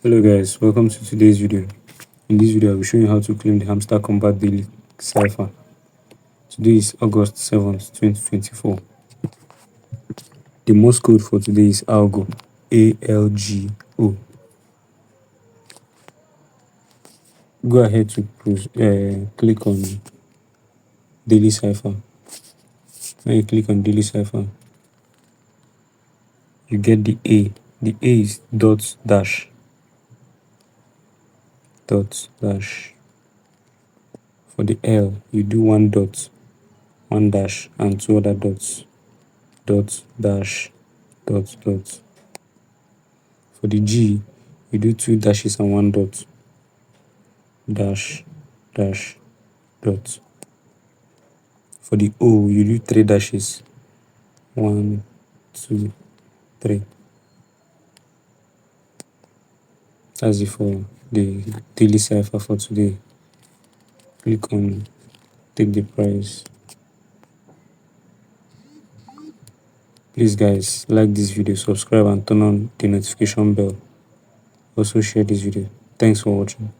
Hello guys, welcome to today's video. In this video, I will show you how to claim the Hamster Kombat daily cipher. Today is August 7th, 2024. The Morse code for today is ALGO, ALGO. Go ahead to click on daily cipher. When you click on daily cipher, you get the A. The A is dot dash. Dot dash. For the L, you do one dot, one dash, and two other dots. Dot dash dot dot. For the G, you do two dashes and one dot. Dash dash dot. For the O, you do three dashes. 1, 2, 3. That's it for the daily cipher for today. Click on take the price. Please guys, like this video, subscribe and turn on the notification bell. Also share this video. Thanks for watching.